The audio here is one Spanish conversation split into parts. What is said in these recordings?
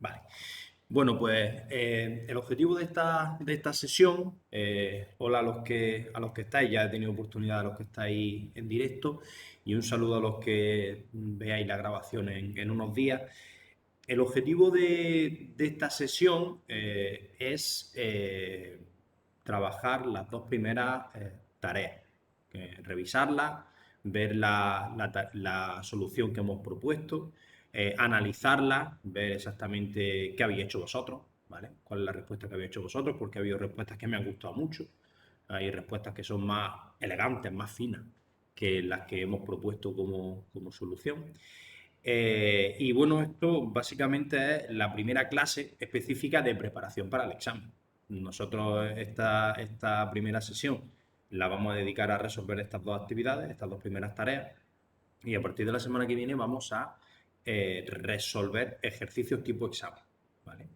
Vale. Bueno, pues el objetivo de esta sesión, hola a los que estáis, ya he tenido oportunidad a los que estáis en directo y un saludo a los que veáis la grabación en unos días. El objetivo de esta sesión es trabajar las dos primeras tareas, revisarlas, ver la solución que hemos propuesto, analizarla, ver exactamente qué habéis hecho vosotros, ¿vale? Cuál es la respuesta que habéis hecho vosotros, porque ha habido respuestas que me han gustado mucho, hay respuestas que son más elegantes, más finas que las que hemos propuesto como solución. Y bueno, esto básicamente es la primera clase específica de preparación para el examen. Nosotros esta primera sesión la vamos a dedicar a resolver estas dos actividades, estas dos primeras tareas, y a partir de la semana que viene vamos a resolver ejercicios tipo examen, ¿vale?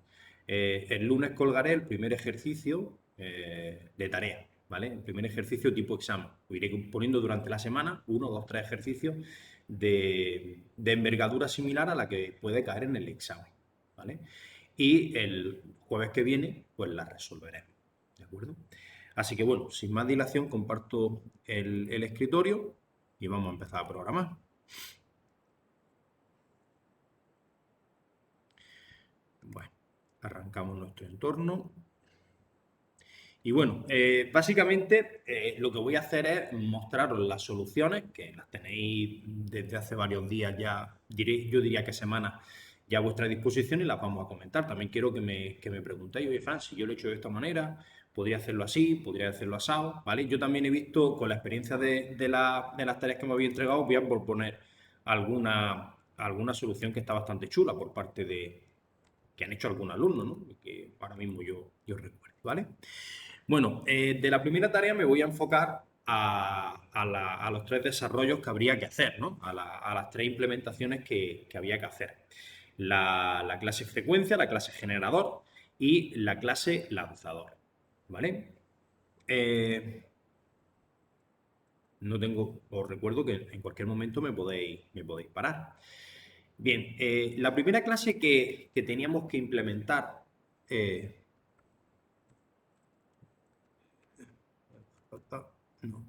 El lunes colgaré el primer ejercicio de tarea, ¿vale? El primer ejercicio tipo examen. Lo iré poniendo durante la semana, 1, 2, 3 ejercicios de envergadura similar a la que puede caer en el examen, ¿vale? Y el jueves que viene, pues la resolveremos, ¿de acuerdo? Así que bueno, sin más dilación, comparto el escritorio y vamos a empezar a programar. Bueno, arrancamos nuestro entorno. Y bueno, básicamente lo que voy a hacer es mostraros las soluciones, que las tenéis desde hace varios días ya, yo diría que semanas, ya a vuestra disposición y las vamos a comentar. También quiero que me preguntéis, oye, Fran, si yo lo he hecho de esta manera, podría hacerlo así, podría hacerlo asado, ¿vale? Yo también he visto, con la experiencia de las tareas que me había entregado, voy a proponer alguna solución que está bastante chula por parte de que han hecho algún alumno, ¿no? Y que ahora mismo yo recuerdo, ¿vale? Bueno, de la primera tarea me voy a enfocar a los tres desarrollos que habría que hacer, ¿no? A las tres implementaciones que había que hacer. La clase frecuencia, la clase generador y la clase lanzador, ¿vale? No tengo, os recuerdo que en cualquier momento me podéis parar. Bien, la primera clase que teníamos que implementar no.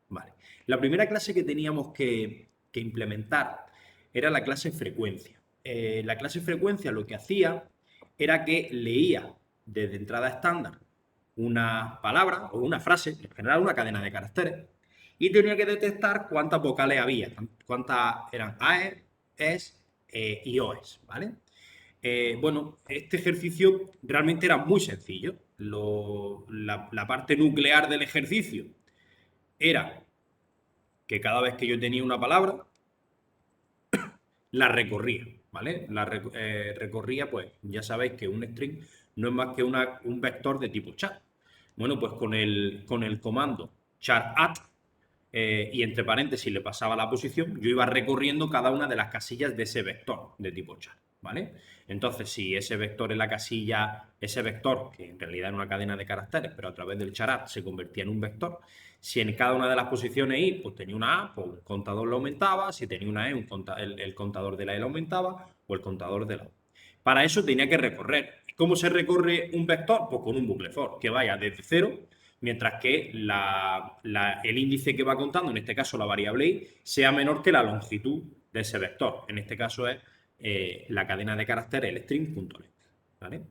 Vale. La primera clase que teníamos que implementar era la clase frecuencia. La clase frecuencia lo que hacía era que leía desde entrada estándar una palabra o una frase, en general una cadena de caracteres, y tenía que detectar cuántas vocales había, cuántas eran AE, ES y OES, ¿vale? Bueno, este ejercicio realmente era muy sencillo. La parte nuclear del ejercicio era que cada vez que yo tenía una palabra, la recorría, ¿vale? Recorría, pues ya sabéis que un string no es más que un vector de tipo char. Bueno, pues con el comando char@, y entre paréntesis le pasaba la posición, yo iba recorriendo cada una de las casillas de ese vector de tipo char, ¿vale? Entonces, si ese vector en la casilla, ese vector, que en realidad era una cadena de caracteres, pero a través del char@ se convertía en un vector, si en cada una de las posiciones i pues tenía una a, pues un contador lo aumentaba, si tenía una e, el contador de la e lo aumentaba, o el contador de la u. Para eso tenía que recorrer. ¿Cómo se recorre un vector? Pues con un bucle for, que vaya desde 0, mientras que el índice que va contando, en este caso la variable i, sea menor que la longitud de ese vector. En este caso es la cadena de caracteres, el string.length, ¿vale?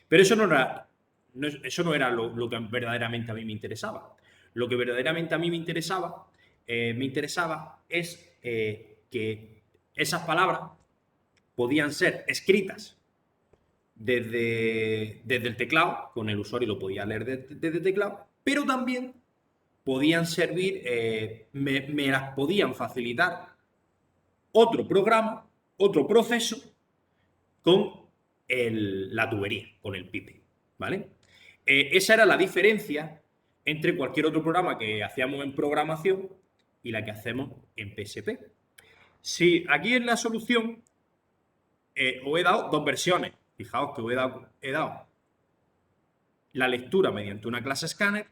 Pero eso no era lo que verdaderamente a mí me interesaba. Lo que verdaderamente a mí me interesaba es que esas palabras podían ser escritas desde el teclado, con el usuario lo podía leer desde el teclado, pero también podían servir, me las podían facilitar otro programa, otro proceso con la tubería, con el pipe, ¿vale? Esa era la diferencia entre cualquier otro programa que hacíamos en programación y la que hacemos en PSP. Si aquí en la solución os he dado dos versiones, fijaos que he dado la lectura mediante una clase scanner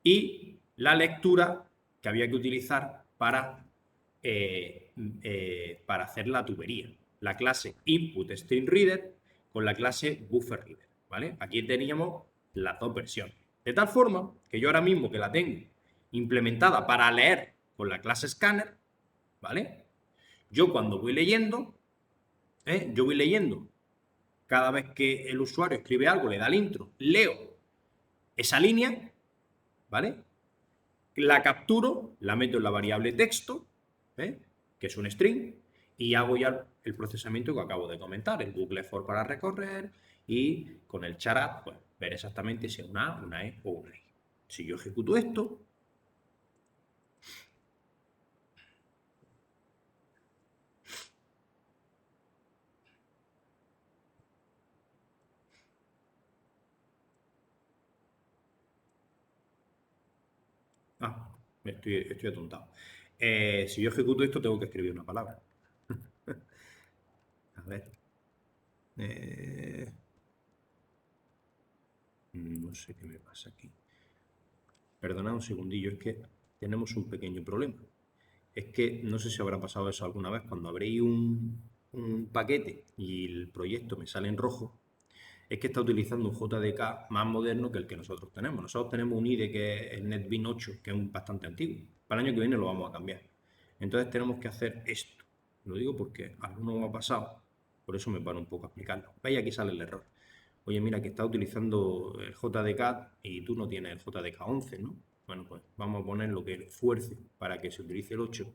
y la lectura que había que utilizar para hacer la tubería, la clase inputStringReader con la clase bufferReader, ¿vale? Aquí teníamos las dos versiones. De tal forma que yo ahora mismo que la tengo implementada para leer con la clase scanner, ¿vale? Yo cuando voy leyendo, yo voy leyendo cada vez que el usuario escribe algo, le da el intro, leo esa línea, ¿vale? La capturo, la meto en la variable texto, que es un string, y hago ya el procesamiento que acabo de comentar, el bucle for para recorrer y con el charat, pues ver exactamente si es una A, una E o una I. Si yo ejecuto esto, estoy atontado. Si yo ejecuto esto, tengo que escribir una palabra. A ver. No sé qué me pasa aquí. Perdonad un segundillo, es que tenemos un pequeño problema. Es que no sé si habrá pasado eso alguna vez, cuando abréis un paquete y el proyecto me sale en rojo, es que está utilizando un JDK más moderno que el que nosotros tenemos. Nosotros tenemos un IDE que es el NetBeans 8, que es bastante antiguo. Para el año que viene lo vamos a cambiar. Entonces tenemos que hacer esto. Lo digo porque alguno me ha pasado, por eso me paro un poco a explicarlo. Veis, aquí sale el error. Oye, mira, que está utilizando el JDK y tú no tienes el JDK 11, ¿no? Bueno, pues vamos a poner lo que fuerce para que se utilice el 8.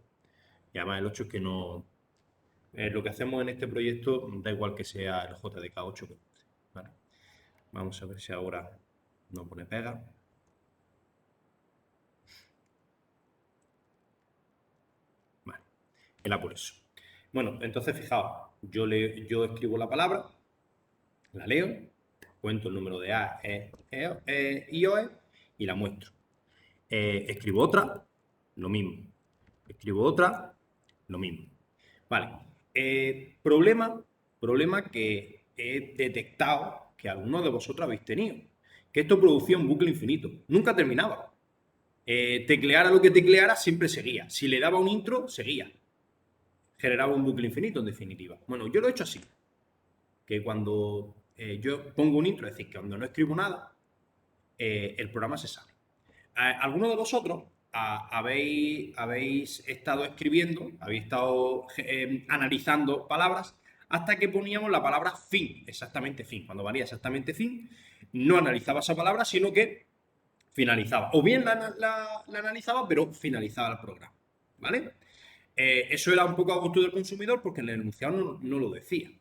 Y además el 8 es que no... lo que hacemos en este proyecto da igual que sea el JDK 8 que 11, ¿vale? Vamos a ver si ahora no pone pega. Vale, era por eso. Bueno, entonces fijaos, yo escribo la palabra, la leo, cuento el número de A, I, O, E y la muestro. Escribo otra, lo mismo. Escribo otra, lo mismo. Vale. Problema que he detectado que algunos de vosotros habéis tenido. Que esto producía un bucle infinito. Nunca terminaba. Tecleara lo que tecleara, siempre seguía. Si le daba un intro, seguía. Generaba un bucle infinito, en definitiva. Bueno, yo lo he hecho así. Que cuando yo pongo un intro, es decir, que cuando no escribo nada, el programa se sale. ¿Alguno de vosotros habéis estado escribiendo, habéis estado analizando palabras hasta que poníamos la palabra fin, exactamente fin? Cuando valía exactamente fin, no analizaba esa palabra, sino que finalizaba. O bien la analizaba, pero finalizaba el programa. ¿Vale? Eso era un poco a gusto del consumidor porque en el enunciado no lo decía.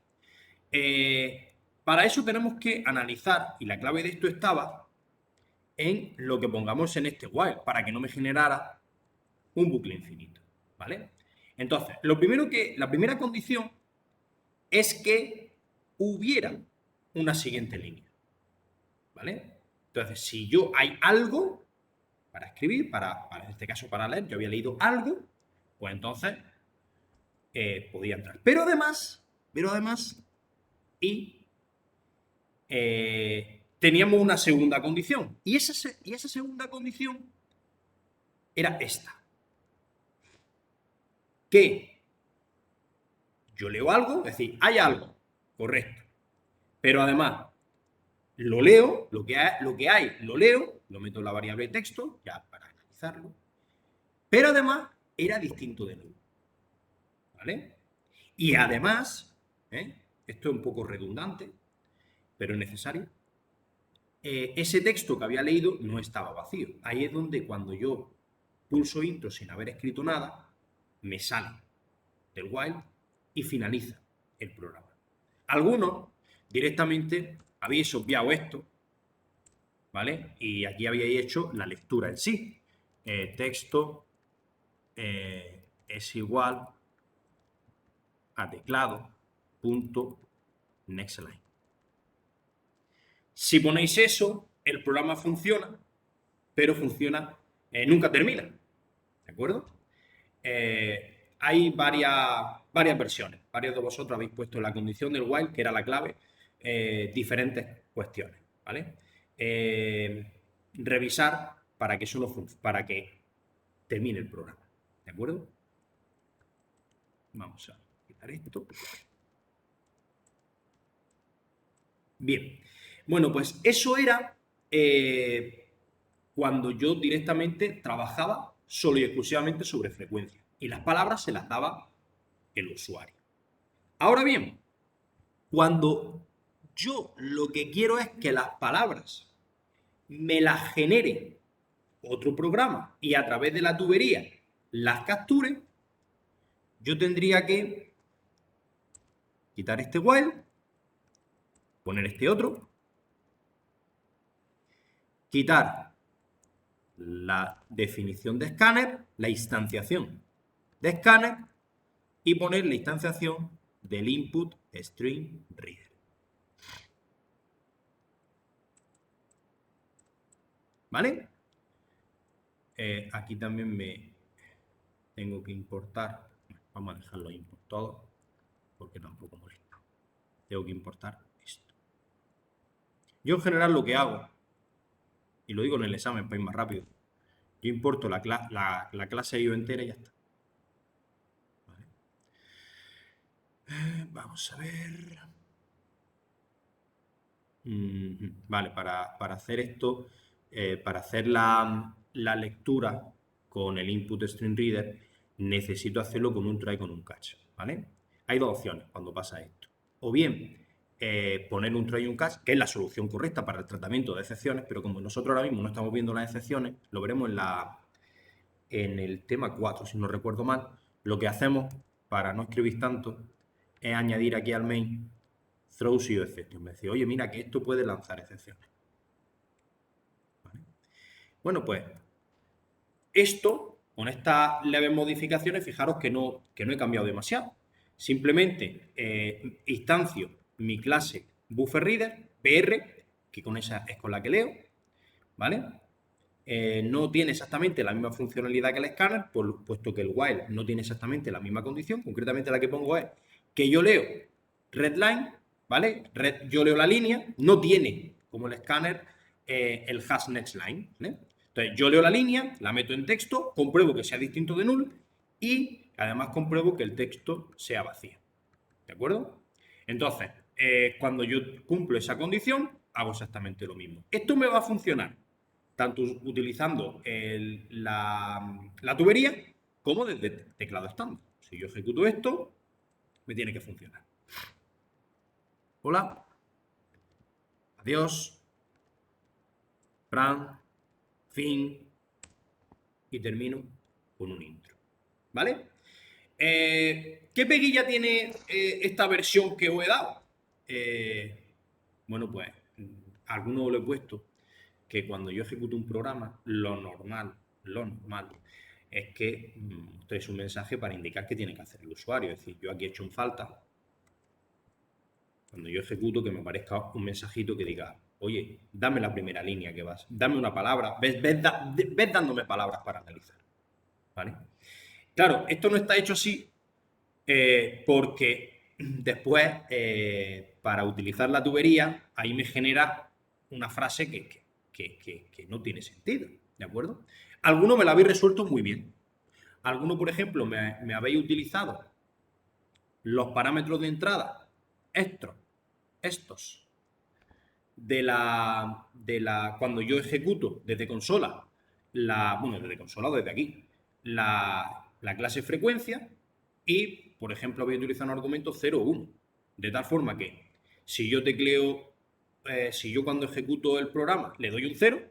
Para eso tenemos que analizar, y la clave de esto estaba en lo que pongamos en este while, para que no me generara un bucle infinito, ¿vale? Entonces, la primera condición es que hubiera una siguiente línea, ¿vale? Entonces, si yo hay algo para escribir, en este caso para leer, yo había leído algo, pues entonces podía entrar. Pero además, y teníamos una segunda condición. Y esa segunda condición era esta. Que yo leo algo, es decir, hay algo, correcto. Pero además, lo leo, lo que hay, lo leo, lo meto en la variable de texto, ya para analizarlo. Pero además, era distinto de nuevo. ¿Vale? Y además, esto es un poco redundante, pero es necesario, ese texto que había leído no estaba vacío. Ahí es donde cuando yo pulso intro sin haber escrito nada, me sale del while y finaliza el programa. Algunos directamente habéis obviado esto, ¿vale? Y aquí habíais hecho la lectura en sí. Texto es igual a teclado punto next line. Si ponéis eso, el programa funciona, pero funciona, nunca termina, ¿de acuerdo? Hay varias versiones. Varios de vosotros habéis puesto la condición del while, que era la clave, diferentes cuestiones, ¿vale? Revisar para que eso no para que termine el programa, ¿de acuerdo? Vamos a quitar esto. Bien, bueno, pues eso era cuando yo directamente trabajaba solo y exclusivamente sobre frecuencia. Y las palabras se las daba el usuario. Ahora bien, cuando yo lo que quiero es que las palabras me las genere otro programa y a través de la tubería las capture, yo tendría que quitar este while, poner este otro, quitar la definición de escáner, la instanciación de escáner y poner la instanciación del input string reader. ¿Vale? Aquí también me tengo que importar. Vamos a dejarlo importado porque tampoco molesta. Tengo que importar esto. Yo en general lo que hago, y lo digo en el examen para ir más rápido, yo importo la clase IO entera y ya está. ¿Vale? Vamos a ver. Vale, para hacer esto, para hacer la lectura con el input string reader, necesito hacerlo con un try con un catch, ¿vale? Hay dos opciones cuando pasa esto. O bien poner un try y un catch, que es la solución correcta para el tratamiento de excepciones, pero como nosotros ahora mismo no estamos viendo las excepciones, lo veremos en el tema 4, si no recuerdo mal, lo que hacemos para no escribir tanto es añadir aquí al main throws y exception. Me decía, oye, mira que esto puede lanzar excepciones. ¿Vale? Bueno, pues esto, con estas leves modificaciones, fijaros que no he cambiado demasiado. Simplemente instancio mi clase bufferReader, BR, que con esa es con la que leo, ¿vale? No tiene exactamente la misma funcionalidad que el escáner, puesto que el while no tiene exactamente la misma condición. Concretamente la que pongo es que yo leo redline, ¿vale? Yo leo la línea, no tiene como el escáner el hash next line, ¿vale? Entonces yo leo la línea, la meto en texto, compruebo que sea distinto de null y además compruebo que el texto sea vacío. ¿De acuerdo? Entonces, cuando yo cumplo esa condición, hago exactamente lo mismo. Esto me va a funcionar tanto utilizando la tubería como desde teclado estándar. Si yo ejecuto esto, me tiene que funcionar. Hola. Adiós. Fran. Fin. Y termino con un intro. ¿Vale? ¿Qué peguilla tiene esta versión que os he dado? Bueno, pues a algunos lo he puesto que cuando yo ejecuto un programa, lo normal es que traes un mensaje para indicar qué tiene que hacer el usuario. Es decir, yo aquí he hecho un falta. Cuando yo ejecuto, que me aparezca un mensajito que diga, oye, dame la primera línea que vas, dame una palabra, ves dándome palabras para analizar. ¿Vale? Claro, esto no está hecho así porque después, para utilizar la tubería, ahí me genera una frase que no tiene sentido, ¿de acuerdo? Algunos me lo habéis resuelto muy bien. Algunos, por ejemplo, me habéis utilizado los parámetros de entrada, estos, cuando yo ejecuto desde consola, desde consola o desde aquí, la clase frecuencia y, por ejemplo, voy a utilizar un argumento 0 o 1. De tal forma que si yo tecleo, si yo cuando ejecuto el programa le doy un 0,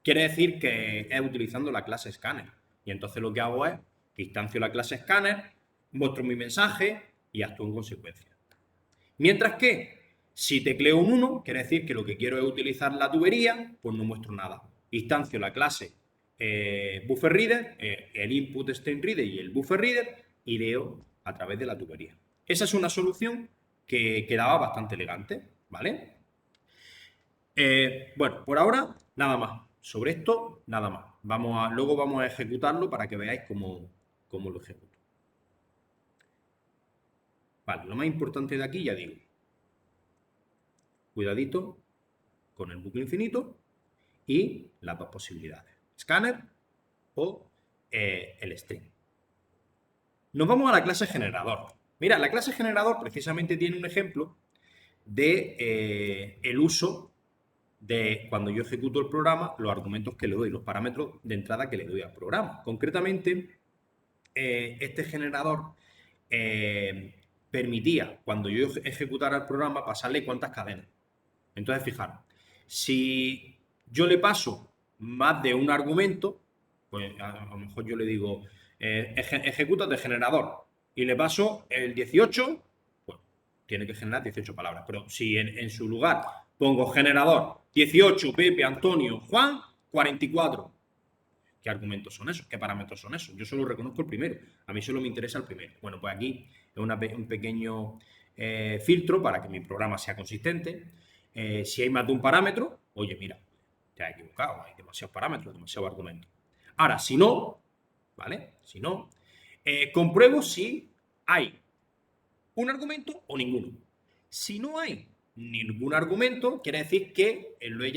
quiere decir que es utilizando la clase scanner. Y entonces lo que hago es que instancio la clase scanner, muestro mi mensaje y actúo en consecuencia. Mientras que si tecleo un 1, quiere decir que lo que quiero es utilizar la tubería, pues no muestro nada. Instancio la clase bufferReader, el input string reader y el bufferReader y leo a través de la tubería. Esa es una solución que quedaba bastante elegante, ¿vale? Bueno, por ahora nada más. Sobre esto, nada más. Luego vamos a ejecutarlo para que veáis cómo lo ejecuto. Vale, lo más importante de aquí ya digo. Cuidadito con el bucle infinito y las dos posibilidades. Scanner o el string. Nos vamos a la clase generador. Mira, la clase generador precisamente tiene un ejemplo de el uso de, cuando yo ejecuto el programa, los argumentos que le doy, los parámetros de entrada que le doy al programa. Concretamente, este generador permitía, cuando yo ejecutara el programa, pasarle cuántas cadenas. Entonces, fijaros, si yo le paso más de un argumento, pues a lo mejor yo le digo, ejecuta de generador, y le paso el 18, pues tiene que generar 18 palabras. Pero si en su lugar pongo generador 18, Pepe, Antonio, Juan, 44. ¿Qué argumentos son esos? ¿Qué parámetros son esos? Yo solo reconozco el primero. A mí solo me interesa el primero. Bueno, pues aquí es un pequeño filtro para que mi programa sea consistente. Si hay más de un parámetro, oye, mira, te has equivocado, hay demasiados parámetros, demasiados argumentos. Ahora, si no, ¿vale? Si no, compruebo si hay un argumento o ninguno. Si no hay ningún argumento, quiere decir que lo he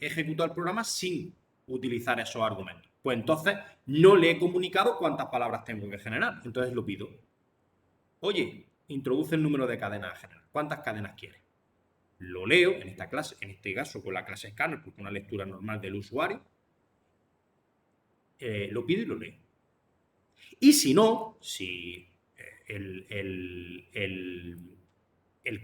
ejecutado el programa sin utilizar esos argumentos. Pues entonces no le he comunicado cuántas palabras tengo que generar. Entonces lo pido. Oye, introduce el número de cadenas a generar. ¿Cuántas cadenas quieres? Lo leo en esta clase, en este caso con la clase Scanner, porque es una lectura normal del usuario. Lo pido y lo leo. Y si no, si el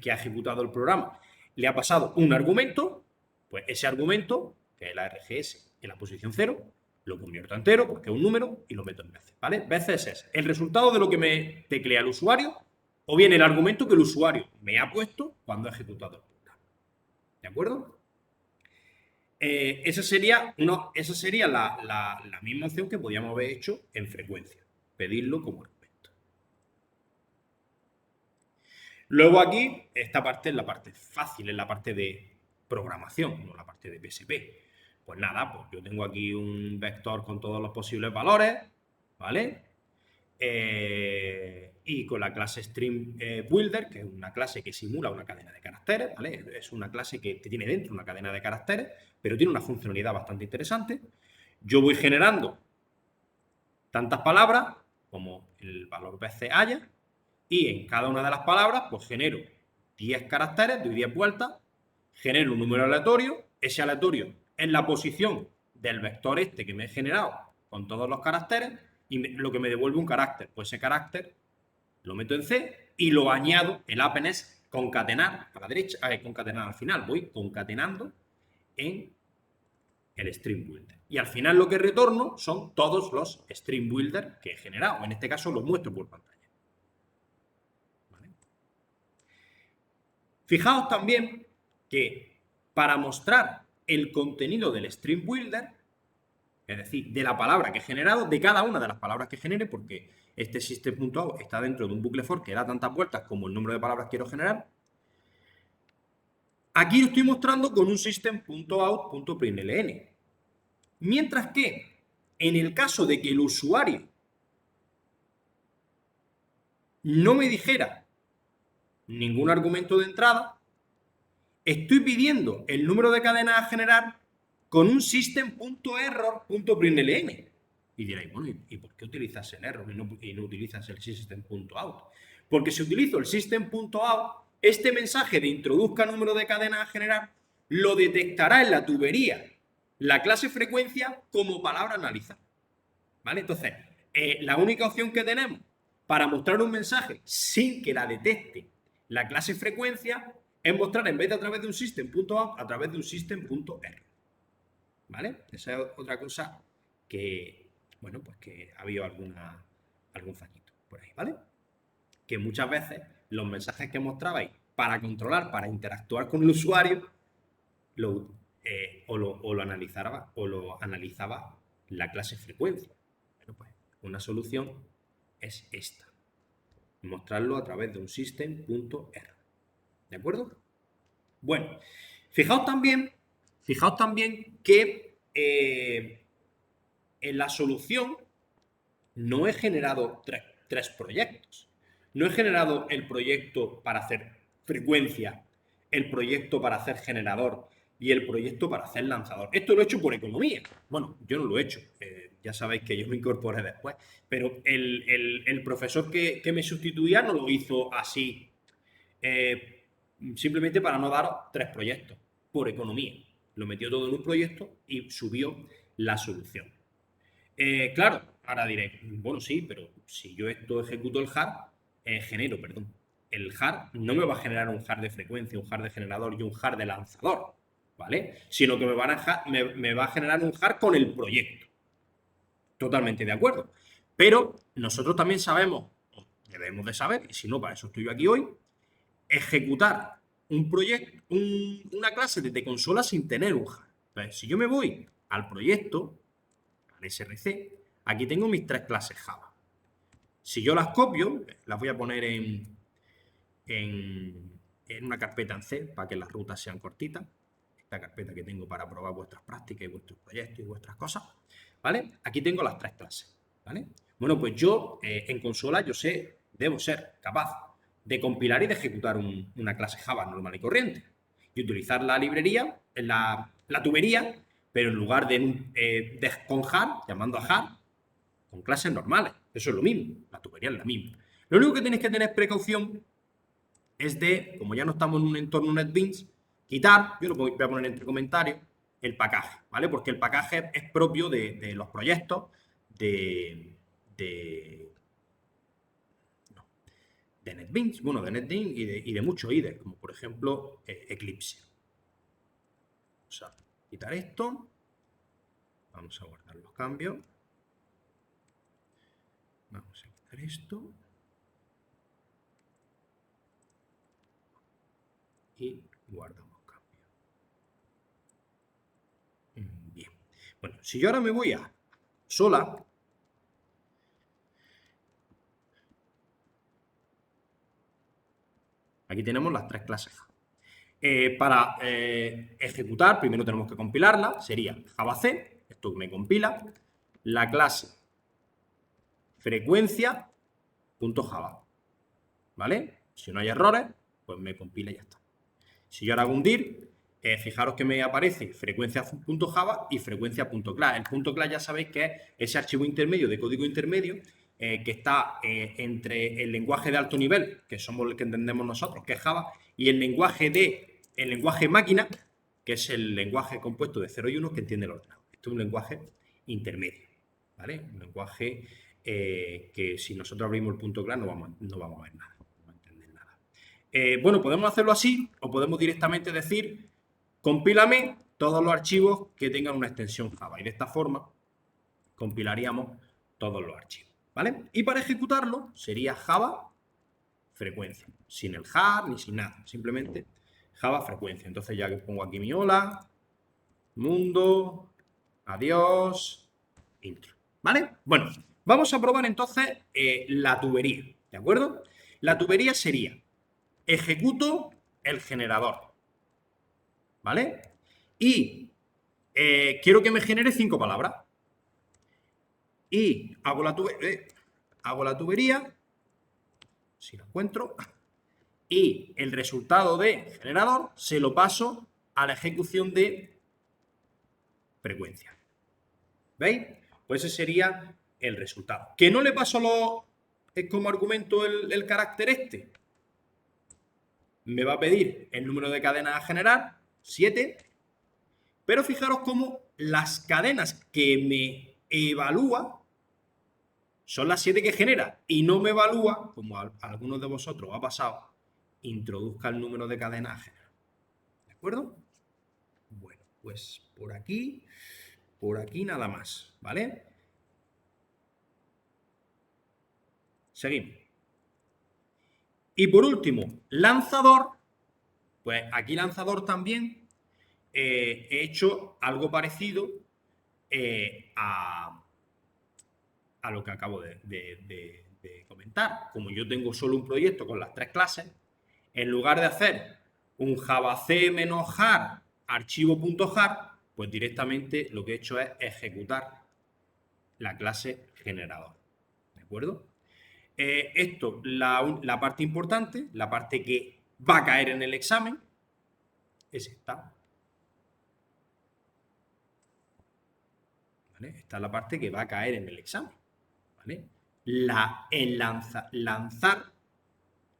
que ha ejecutado el programa le ha pasado un argumento, pues ese argumento, que es la RGS en la posición 0, lo convierto a entero porque es un número y lo meto en veces, ¿vale? Veces es el resultado de lo que me teclea el usuario o bien el argumento que el usuario me ha puesto cuando ha ejecutado el programa. ¿De acuerdo? Esa sería la misma opción que podíamos haber hecho en frecuencia, pedirlo como argumento. Luego aquí, esta parte es la parte fácil, es la parte de programación, no la parte de PSP. Pues nada, pues yo tengo aquí un vector con todos los posibles valores, ¿vale? Y con la clase String Builder, que es una clase que simula una cadena de caracteres, ¿vale? Es una clase que tiene dentro una cadena de caracteres, pero tiene una funcionalidad bastante interesante. Yo voy generando tantas palabras como el valor veces haya, y en cada una de las palabras, pues genero 10 caracteres, doy 10 vueltas, genero un número aleatorio, ese aleatorio es la posición del vector este que me he generado con todos los caracteres, y lo que me devuelve un carácter, pues ese carácter lo meto en C y lo añado, el append es concatenar a la derecha, concatenar al final, voy concatenando en el String Builder. Y al final lo que retorno son todos los String Builder que he generado. En este caso los muestro por pantalla. ¿Vale? Fijaos también que para mostrar el contenido del String Builder, es decir, de la palabra que he generado, de cada una de las palabras que genere, porque este system.out está dentro de un bucle for que da tantas vueltas como el número de palabras que quiero generar, aquí lo estoy mostrando con un system.out.println. Mientras que en el caso de que el usuario no me dijera ningún argumento de entrada, estoy pidiendo el número de cadenas a generar con un system.error.println. Y diréis, bueno, ¿y por qué utilizas el error y no utilizas el system.out? Porque si utilizo el system.out, este mensaje de introduzca número de cadenas a generar lo detectará en la tubería la clase frecuencia como palabra analizar. ¿Vale? Entonces, la única opción que tenemos para mostrar un mensaje sin que la detecte la clase frecuencia es mostrar, en vez de a través de un system.out, a través de un system.error. ¿Vale? Esa es otra cosa que, bueno, pues que ha habido algún fallito por ahí, ¿vale? Que muchas veces los mensajes que mostrabais para controlar, para interactuar con el usuario, lo analizaba la clase frecuencia. Bueno, pues una solución es esta. Mostrarlo a través de un system.error. ¿De acuerdo? Bueno, fijaos también que en la solución no he generado tres proyectos. No he generado el proyecto para hacer frecuencia, el proyecto para hacer generador y el proyecto para hacer lanzador. Esto lo he hecho por economía. Bueno, yo no lo he hecho. Ya sabéis que yo me incorporé después. Pero el profesor que me sustituía no lo hizo así simplemente para no daros 3 proyectos, por economía. Lo metió todo en un proyecto y subió la solución. Claro, ahora diré, bueno, sí, pero si yo esto ejecuto el hard, genero, perdón, el hard no me va a generar un hard de frecuencia, un hard de generador y un hard de lanzador, ¿vale? Sino que me va a generar un hard con el proyecto. Totalmente de acuerdo. Pero nosotros también sabemos, o debemos de saber, y si no, para eso estoy yo aquí hoy, ejecutar un proyecto, una clase desde consola sin tener un hard. Entonces, si yo me voy al proyecto, al SRC, aquí tengo mis 3 clases Java. Si yo las copio, las voy a poner en una carpeta en C para que las rutas sean cortitas. Esta carpeta que tengo para probar vuestras prácticas y vuestros proyectos y vuestras cosas. ¿Vale? Aquí tengo las 3 clases. ¿Vale? Bueno, pues yo en consola debo ser capaz de compilar y de ejecutar una clase Java normal y corriente. Y utilizar la librería, la tubería, pero en lugar de con hard, llamando a hard, con clases normales. Eso es lo mismo, la tubería es la misma. Lo único que tenéis que tener precaución es de, como ya no estamos en un entorno NetBeans, quitar, yo lo voy a poner entre comentarios, el package, ¿vale? Porque el package es propio de los proyectos de NetBeans, bueno, de NetBeans y de muchos IDEs, como por ejemplo Eclipse. Vamos a quitar esto. Vamos a guardar los cambios. Vamos a quitar esto. Y guardamos cambio. Bien. Bueno, si yo ahora me voy a sola, aquí tenemos las 3 clases Java. Para ejecutar, primero tenemos que compilarla, sería Java C, esto me compila, la clase frecuencia.java, ¿vale? Si no hay errores, pues me compila y ya está. Si yo ahora hago un dir, fijaros que me aparece frecuencia.java y frecuencia.class. El .class ya sabéis que es ese archivo intermedio de código intermedio que está entre el lenguaje de alto nivel, que somos el que entendemos nosotros, que es Java, y el lenguaje máquina, que es el lenguaje compuesto de 0 y 1 que entiende el ordenador. Esto es un lenguaje intermedio, ¿vale? Un lenguaje que si nosotros abrimos el .class no vamos a ver nada. Bueno, podemos hacerlo así o podemos directamente decir compílame todos los archivos que tengan una extensión Java y de esta forma compilaríamos todos los archivos, ¿vale? Y para ejecutarlo sería Java frecuencia, sin el hard ni sin nada, simplemente Java frecuencia. Entonces ya que pongo aquí mi hola, mundo, adiós, intro, ¿vale? Bueno, vamos a probar entonces la tubería, ¿de acuerdo? La tubería sería ejecuto el generador, ¿vale? Y quiero que me genere 5 palabras. Y hago la tubería, si la encuentro, y el resultado de generador se lo paso a la ejecución de frecuencia. ¿Veis? Pues ese sería el resultado. Que no le paso como argumento el carácter este. Me va a pedir el número de cadenas a generar, 7, pero fijaros cómo las cadenas que me evalúa son las 7 que genera y no me evalúa, como a algunos de vosotros ha pasado, introduzca el número de cadenas a generar. ¿De acuerdo? Bueno, pues por aquí nada más, ¿vale? Seguimos. Y por último, lanzador. Pues aquí lanzador también he hecho algo parecido a lo que acabo de comentar. Como yo tengo solo un proyecto con las 3 clases, en lugar de hacer un javac-hard archivo.hard, pues directamente lo que he hecho es ejecutar la clase generador. ¿De acuerdo? Esto, la parte importante, la parte que va a caer en el examen, es esta. ¿Vale? Esta es la parte que va a caer en el examen. ¿Vale? Lanzar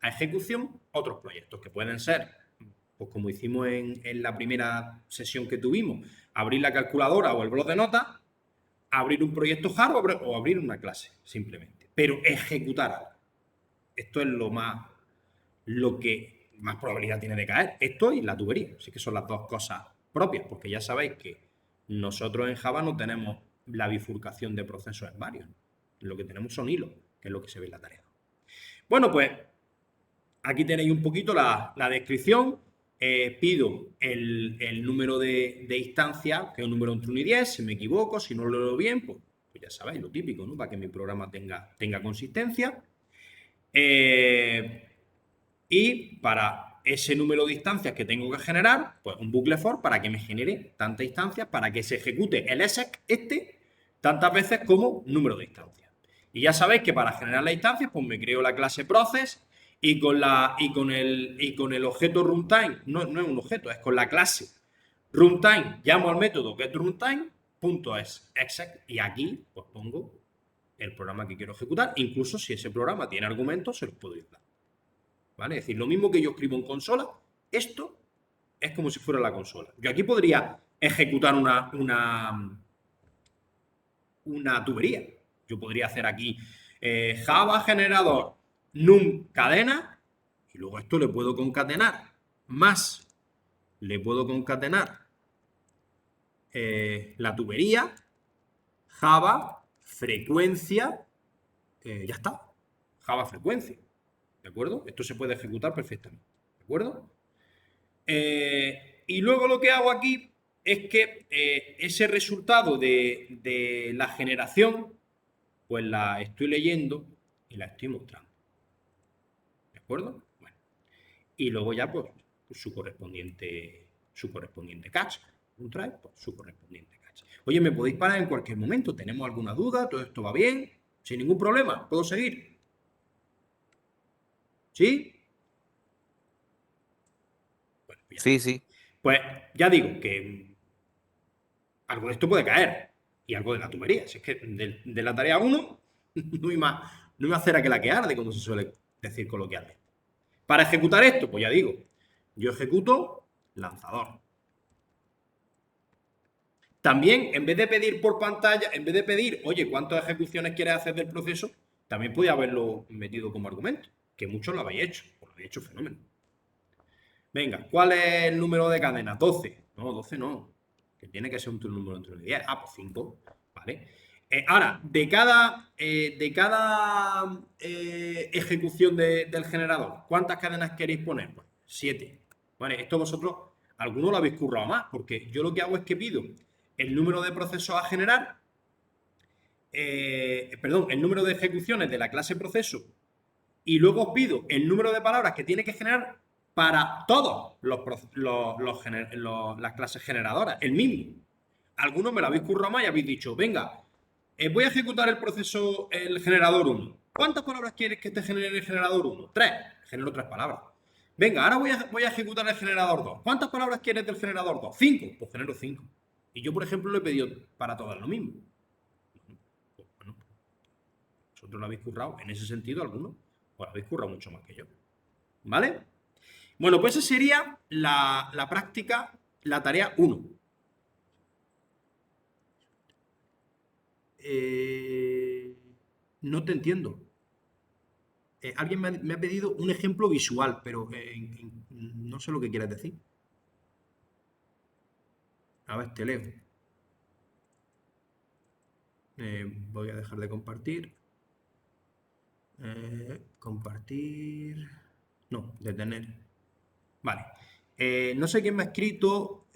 a ejecución otros proyectos, que pueden ser pues como hicimos en la primera sesión que tuvimos, abrir la calculadora o el blog de notas, abrir un proyecto hardware o abrir una clase, simplemente. Pero ejecutar algo. Esto es lo que más probabilidad tiene de caer. Esto y la tubería. Así que son las dos cosas propias, porque ya sabéis que nosotros en Java no tenemos la bifurcación de procesos en varios. Lo que tenemos son hilos, que es lo que se ve en la tarea. Bueno, pues aquí tenéis un poquito la descripción. Pido el número de instancias, que es un número entre 1 y 10. Si me equivoco, si no lo leo bien, pues ya sabéis, lo típico, ¿no? Para que mi programa tenga consistencia. Y para ese número de instancias que tengo que generar, pues un bucle for para que me genere tantas instancias, para que se ejecute el exec tantas veces como número de instancias. Y ya sabéis que para generar las instancias, pues me creo la clase process y con el objeto runtime, no es un objeto, es con la clase runtime, llamo al método getRuntime.exec y aquí pues pongo el programa que quiero ejecutar. Incluso si ese programa tiene argumentos, se los puedo ir dando. ¿Vale? Es decir, lo mismo que yo escribo en consola, esto es como si fuera la consola. Yo aquí podría ejecutar una tubería. Yo podría hacer aquí Java generador num cadena y luego esto le puedo concatenar más, le puedo concatenar la tubería, Java frecuencia, ya está, Java frecuencia. ¿De acuerdo? Esto se puede ejecutar perfectamente. ¿De acuerdo? Y luego lo que hago aquí es que ese resultado de la generación, pues la estoy leyendo y la estoy mostrando. ¿De acuerdo? Bueno. Y luego ya, pues, su correspondiente catch. Un try, pues, su correspondiente catch. Oye, ¿me podéis parar en cualquier momento? ¿Tenemos alguna duda? ¿Todo esto va bien? Sin ningún problema. ¿Puedo seguir? ¿Sí? Bueno, pues ya está. Sí, sí. Pues ya digo que algo de esto puede caer y algo de la tubería. Si es que de la tarea 1 no hay más cera que la que arde, como se suele decir coloquialmente. Para ejecutar esto, pues ya digo, yo ejecuto lanzador. También, en vez de pedir por pantalla, en vez de pedir, oye, ¿cuántas ejecuciones quieres hacer del proceso? También podía haberlo metido como argumento, que muchos lo habéis hecho, pues lo habéis hecho fenómeno. Venga, ¿cuál es el número de cadenas? 12. No, 12 no. Que tiene que ser un número entre 1 y 10. Ah, pues 5. ¿Vale? Ahora, de cada ejecución del generador, ¿cuántas cadenas queréis poner? Pues 7. Vale, esto vosotros, algunos lo habéis currado más, porque yo lo que hago es que pido el número de procesos a generar, perdón, el número de ejecuciones de la clase proceso y luego os pido el número de palabras que tiene que generar para todas las clases generadoras, el mismo. Algunos me lo habéis currado más y habéis dicho, venga, voy a ejecutar el proceso, el generador 1. ¿Cuántas palabras quieres que te genere el generador 1? 3. Genero 3 palabras. Venga, ahora voy a ejecutar el generador 2. ¿Cuántas palabras quieres del generador 2? 5. Pues genero 5. Y yo, por ejemplo, le he pedido para todas lo mismo. Pues, bueno, vosotros lo habéis currado. En ese sentido, algunos pues habéis currado mucho más que yo. ¿Vale? Bueno, pues esa sería la práctica, la tarea 1. No te entiendo. Alguien me ha pedido un ejemplo visual, pero no sé lo que quieres decir. A ver, te leo. Voy a dejar de compartir. Compartir. No, detener. Vale. No sé quién me ha escrito.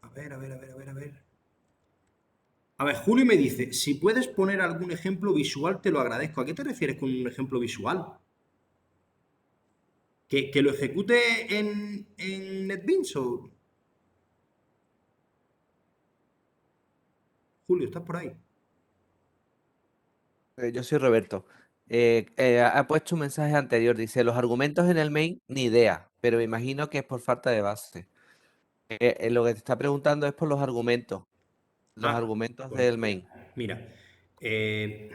A ver, a ver, a ver, a ver, a ver. A ver, Julio me dice, si puedes poner algún ejemplo visual, te lo agradezco. ¿A qué te refieres con un ejemplo visual? ¿Que lo ejecute en NetBeans o...? Julio, ¿estás por ahí? Yo soy Roberto. Ha puesto un mensaje anterior, dice, los argumentos en el main, ni idea, pero me imagino que es por falta de base. Lo que te está preguntando es por los Ah, argumentos pues del main. mira, eh,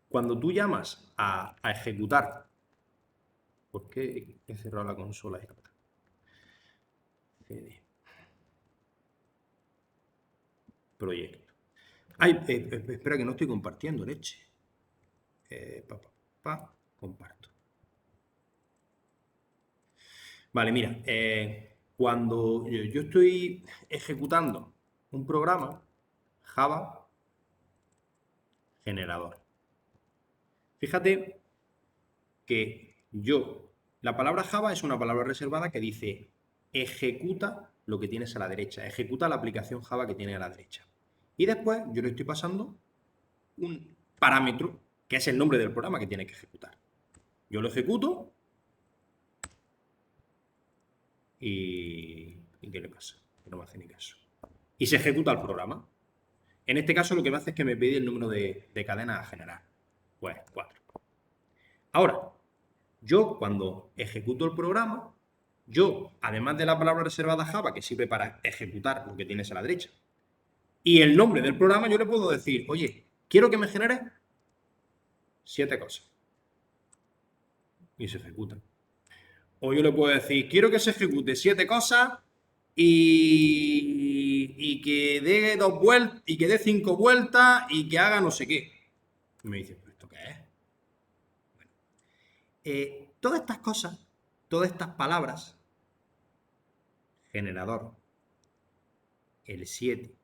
cuando tú llamas a ejecutar ¿Por qué he cerrado la consola esta? CD. Proyecto. Ay, espera que no estoy compartiendo, leche. Comparto. Vale, mira, cuando yo estoy ejecutando un programa, Java generador. Fíjate que la palabra Java es una palabra reservada que dice ejecuta lo que tienes a la derecha, ejecuta la aplicación Java que tiene a la derecha. Y después yo le estoy pasando un parámetro que es el nombre del programa que tiene que ejecutar. Yo lo ejecuto y ¿qué le pasa? Que no me hace ni caso. Y se ejecuta el programa. En este caso lo que me hace es que me pide el número de cadenas a generar. Pues 4. Ahora, yo cuando ejecuto el programa, yo, además de la palabra reservada Java, que sirve para ejecutar lo que tienes a la derecha, y el nombre del programa, yo le puedo decir, oye, quiero que me genere 7 cosas. Y se ejecuta. O yo le puedo decir, quiero que se ejecute 7 cosas y que dé 2 vueltas, y que dé 5 vueltas y que haga no sé qué. Y me dice, ¿pero esto qué es? Bueno, todas estas cosas, todas estas palabras, generador, el 7,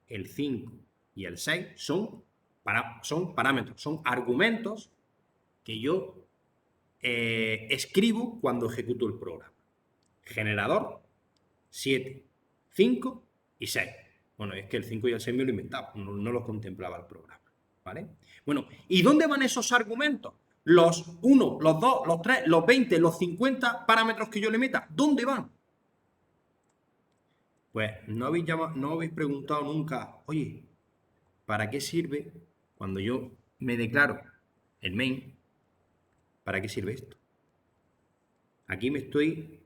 el 5 y el 6 son parámetros, son argumentos que yo escribo cuando ejecuto el programa. Generador, 7, 5 y 6. Bueno, es que el 5 y el 6 me lo he inventado, no los contemplaba el programa. ¿Vale? Bueno, ¿y dónde van esos argumentos? Los 1, los 2, los 3, los 20, los 50 parámetros que yo le meta, ¿dónde van? Pues no habéis preguntado nunca, oye, ¿para qué sirve cuando yo me declaro el main? ¿Para qué sirve esto? Aquí me estoy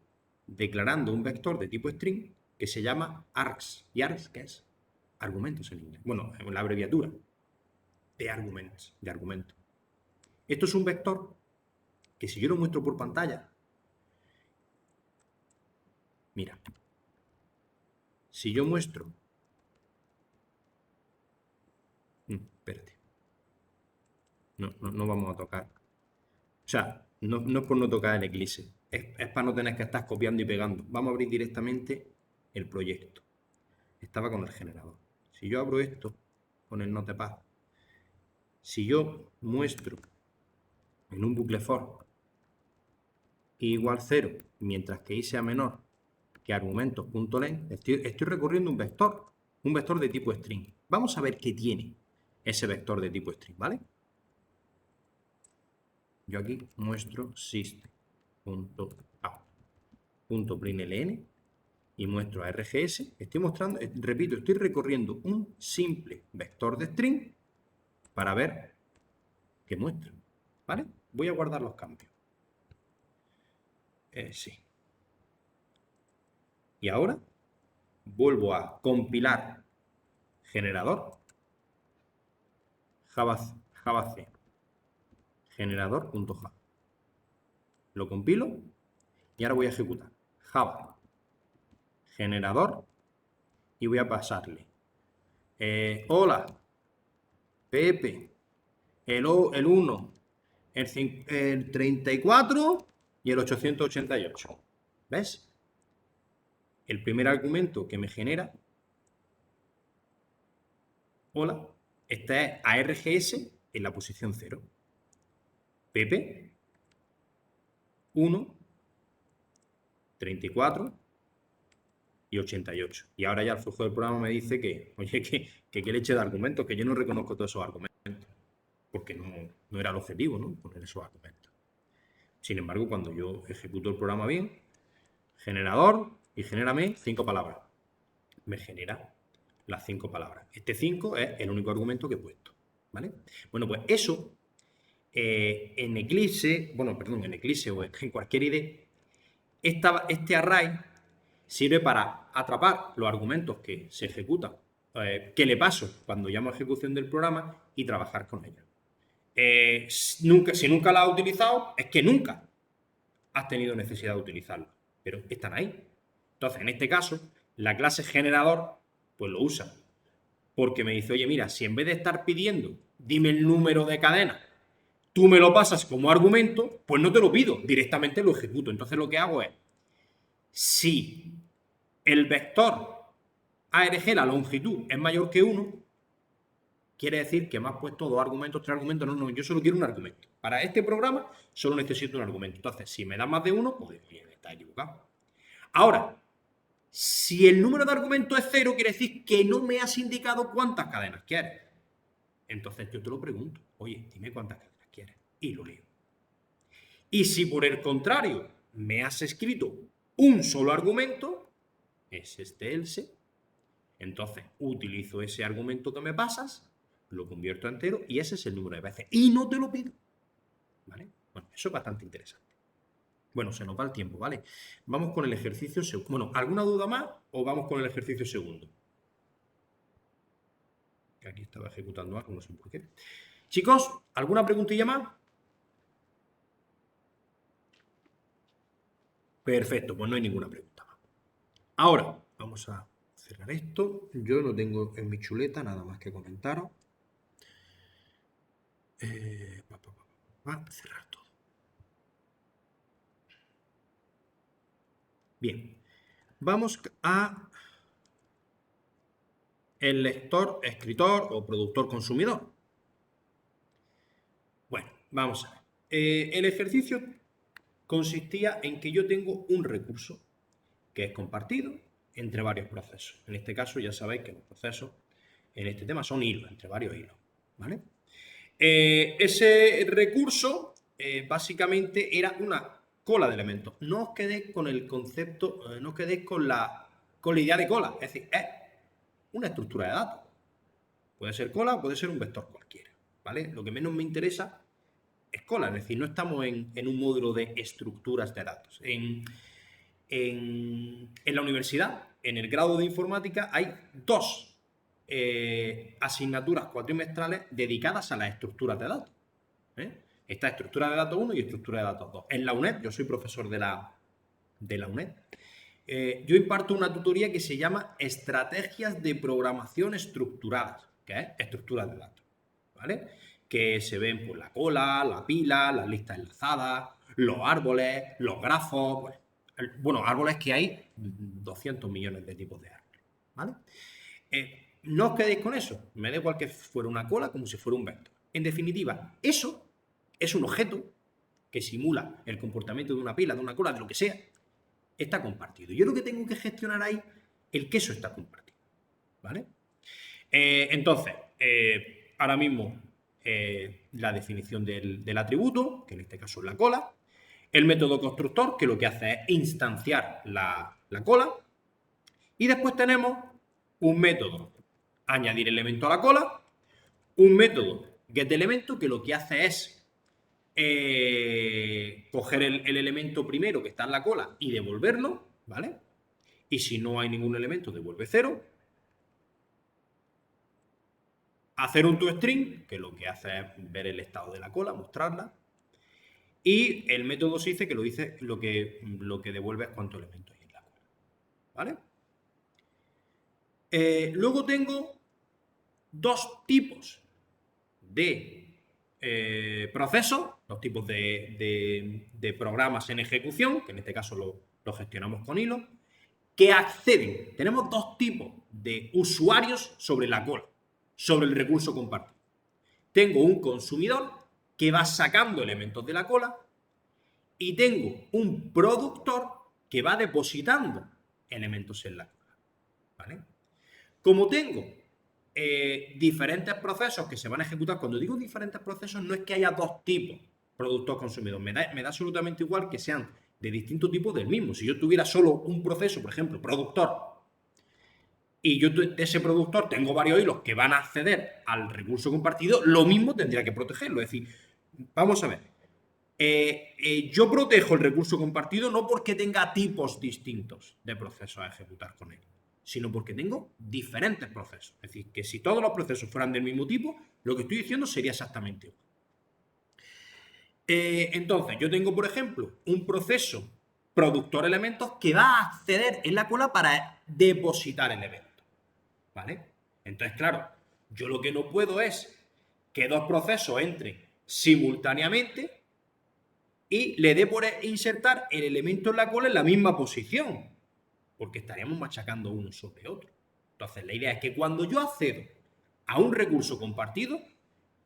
declarando un vector de tipo string que se llama args. ¿Y args qué es? Argumentos en inglés. Bueno, la abreviatura de argumentos, de argumento. Esto es un vector que si yo lo muestro por pantalla, mira, si yo muestro, espérate, no vamos a tocar. O sea, no es por no tocar el Eclipse, es para no tener que estar copiando y pegando. Vamos a abrir directamente el proyecto. Estaba con el generador. Si yo abro esto con el Notepad, si yo muestro en un bucle for i igual 0, mientras que i sea menor que argumentos.len, estoy recorriendo un vector de tipo string. Vamos a ver qué tiene ese vector de tipo string, ¿vale? Yo aquí muestro system.out.println y muestro a RGS. Estoy mostrando, repito, estoy recorriendo un simple vector de string para ver qué muestra, ¿vale? Voy a guardar los cambios. Sí. Y ahora vuelvo a compilar generador Java C generador.java. Lo compilo y ahora voy a ejecutar Java generador y voy a pasarle hola Pepe, el 1, el 34 y el 888. ¿Ves? El primer argumento que me genera, hola, esta es ARGS en la posición 0. Pepe, 1, 34 y 88. Y ahora ya el flujo del programa me dice que, oye, que leche de argumentos, que yo no reconozco todos esos argumentos, porque no era el objetivo, ¿no? Poner esos argumentos. Sin embargo, cuando yo ejecuto el programa bien, generador y genérame 5 palabras. Me genera las 5 palabras. Este 5 es el único argumento que he puesto, ¿vale? Bueno, pues eso en Eclipse, en Eclipse o en cualquier IDE, este array sirve para atrapar los argumentos que se ejecutan, que le paso cuando llamo a ejecución del programa y trabajar con ellos. Si nunca la has utilizado, es que nunca has tenido necesidad de utilizarlos, pero están ahí. Entonces, en este caso, la clase generador, pues lo usa. Porque me dice, oye, mira, si en vez de estar pidiendo, dime el número de cadena, tú me lo pasas como argumento, pues no te lo pido, directamente lo ejecuto. Entonces lo que hago es, si el vector ARG, la longitud, es mayor que 1, quiere decir que me has puesto 2 argumentos, 3 argumentos. No, yo solo quiero un argumento. Para este programa solo necesito un argumento. Entonces, si me das más de 1, pues bien, está equivocado. Ahora, si el número de argumentos es 0, quiere decir que no me has indicado cuántas cadenas quieres. Entonces yo te lo pregunto, oye, dime cuántas cadenas quieres. Y lo leo. Y si por el contrario me has escrito un solo argumento, es este else, entonces utilizo ese argumento que me pasas, lo convierto a entero y ese es el número de veces. Y no te lo pido. ¿Vale? Bueno, eso es bastante interesante. Bueno, se nos va el tiempo, ¿vale? Vamos con el ejercicio segundo. Bueno, ¿alguna duda más o vamos con el ejercicio segundo? Que aquí estaba ejecutando algo, no sé por qué. Chicos, ¿alguna preguntilla más? Perfecto, pues no hay ninguna pregunta más. Ahora, vamos a cerrar esto. Yo no tengo en mi chuleta nada más que comentaros. Cerrar todo. Bien, vamos a el lector, escritor o productor consumidor. Bueno, vamos a ver. El ejercicio consistía en que yo tengo un recurso que es compartido entre varios procesos. En este caso ya sabéis que los procesos en este tema son hilos, entre varios hilos. ¿Vale? Ese recurso básicamente era una cola de elementos. No os quedéis con el concepto, no os quedéis con la idea de cola. Es decir, es una estructura de datos. Puede ser cola o puede ser un vector cualquiera. ¿Vale? Lo que menos me interesa es cola, es decir, no estamos en un módulo de estructuras de datos. En la universidad, en el grado de informática, hay 2 asignaturas cuatrimestrales dedicadas a las estructuras de datos. Está estructura de datos 1 y estructura de datos 2. En la UNED, yo soy profesor de la UNED, yo imparto una tutoría que se llama Estrategias de Programación Estructuradas, que es estructuras de datos, ¿vale? Que se ven por la cola, la pila, las listas enlazadas, los árboles, los grafos. Bueno, árboles que hay 200 millones de tipos de árboles, ¿vale? No os quedéis con eso. Me da igual que fuera una cola como si fuera un vector. En definitiva, eso es un objeto que simula el comportamiento de una pila, de una cola, de lo que sea. Está compartido. Yo lo que tengo que gestionar ahí, el que eso está compartido. ¿Vale? Entonces, ahora mismo la definición del atributo, que en este caso es la cola, el método constructor, que lo que hace es instanciar la cola, y después tenemos un método añadir elemento a la cola, un método getElemento, que lo que hace es coger el elemento primero que está en la cola y devolverlo, ¿vale? Y si no hay ningún elemento, devuelve 0. Hacer un toString, que lo que hace es ver el estado de la cola, mostrarla. Y el método SICE, que lo que devuelve es cuántos elementos hay en la cola. ¿Vale? Luego tengo 2 tipos de procesos, 2 tipos de programas en ejecución, que en este caso lo gestionamos con hilo, que acceden. Tenemos 2 tipos de usuarios sobre la cola, sobre el recurso compartido. Tengo un consumidor que va sacando elementos de la cola y tengo un productor que va depositando elementos en la cola. ¿Vale? Como tengo diferentes procesos que se van a ejecutar, cuando digo diferentes procesos no es que haya 2 tipos, productor-consumidor, me da absolutamente igual que sean de distintos tipos del mismo. Si yo tuviera solo un proceso, por ejemplo, productor, y yo de ese productor tengo varios hilos que van a acceder al recurso compartido, lo mismo tendría que protegerlo. Es decir, vamos a ver, yo protejo el recurso compartido no porque tenga tipos distintos de procesos a ejecutar con él, sino porque tengo diferentes procesos. Es decir, que si todos los procesos fueran del mismo tipo, lo que estoy diciendo sería exactamente igual. Entonces, yo tengo, por ejemplo, un proceso productor elementos que va a acceder en la cola para depositar elementos, ¿vale? Entonces, claro, yo lo que no puedo es que dos procesos entren simultáneamente y le dé por insertar el elemento en la cola en la misma posición, porque estaríamos machacando uno sobre otro. Entonces, la idea es que cuando yo accedo a un recurso compartido,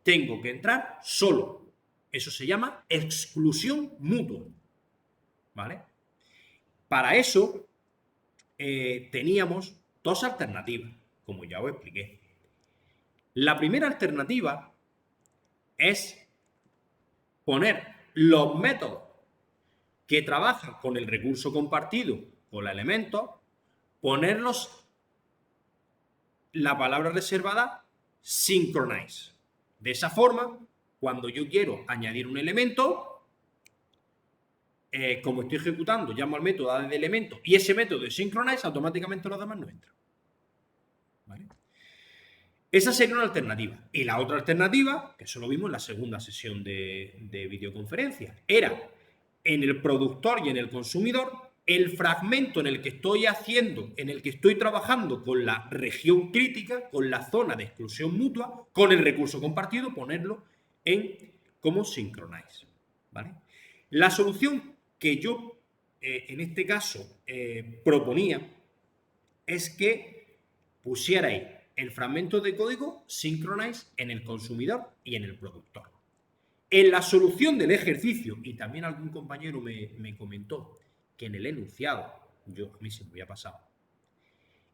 tengo que entrar solo. Eso se llama exclusión mutua, ¿vale? Para eso teníamos dos alternativas, como ya os expliqué. La primera alternativa es poner los métodos que trabajan con el recurso compartido, con los elementos, ponerlos la palabra reservada synchronize. De esa forma, cuando yo quiero añadir un elemento, como estoy ejecutando, llamo al método add de elemento y ese método es synchronize, automáticamente los demás no entran. ¿Vale? Esa sería una alternativa. Y la otra alternativa, que eso lo vimos en la segunda sesión de videoconferencia, era en el productor y en el consumidor, el fragmento en el que estoy haciendo, en el que estoy trabajando con la región crítica, con la zona de exclusión mutua, con el recurso compartido, ponerlo en como synchronize. ¿Vale? La solución que yo, en este caso, proponía es que pusierais el fragmento de código synchronize en el consumidor y en el productor. En la solución del ejercicio, y también algún compañero me comentó que en el enunciado, a mí se me había pasado,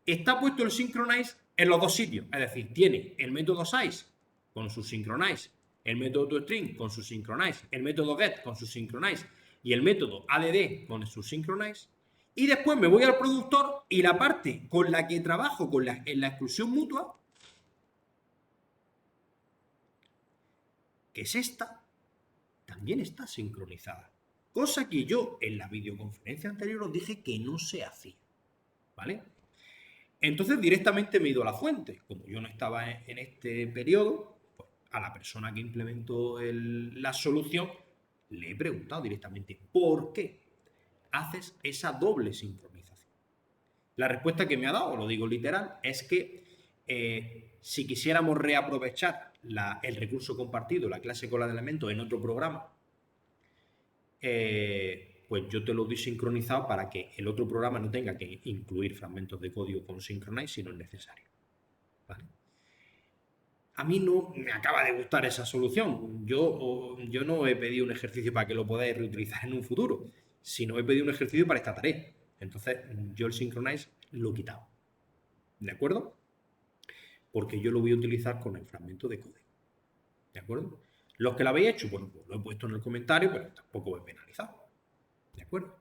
está puesto el synchronize en los dos sitios. Es decir, tiene el método size con su synchronize, el método toString con su synchronize, el método get con su synchronize y el método add con su synchronize. Y después me voy al productor y la parte con la que trabajo en la exclusión mutua, que es esta, también está sincronizada. Cosa que yo en la videoconferencia anterior os dije que no se hacía. ¿Vale? Entonces directamente me he ido a la fuente. Como yo no estaba en este periodo, pues, a la persona que implementó la solución le he preguntado directamente ¿por qué haces esa doble sincronización? La respuesta que me ha dado, lo digo literal, es que si quisiéramos reaprovechar el recurso compartido, la clase cola de elementos en otro programa, pues yo te lo doy sincronizado para que el otro programa no tenga que incluir fragmentos de código con synchronize si no es necesario. ¿Vale? A mí no me acaba de gustar esa solución. Yo no he pedido un ejercicio para que lo podáis reutilizar en un futuro, sino he pedido un ejercicio para esta tarea. Entonces, yo el synchronize lo he quitado. ¿De acuerdo? Porque yo lo voy a utilizar con el fragmento de código. ¿De acuerdo? Los que lo habéis hecho, bueno, pues lo he puesto en el comentario, pero tampoco he penalizado. ¿De acuerdo?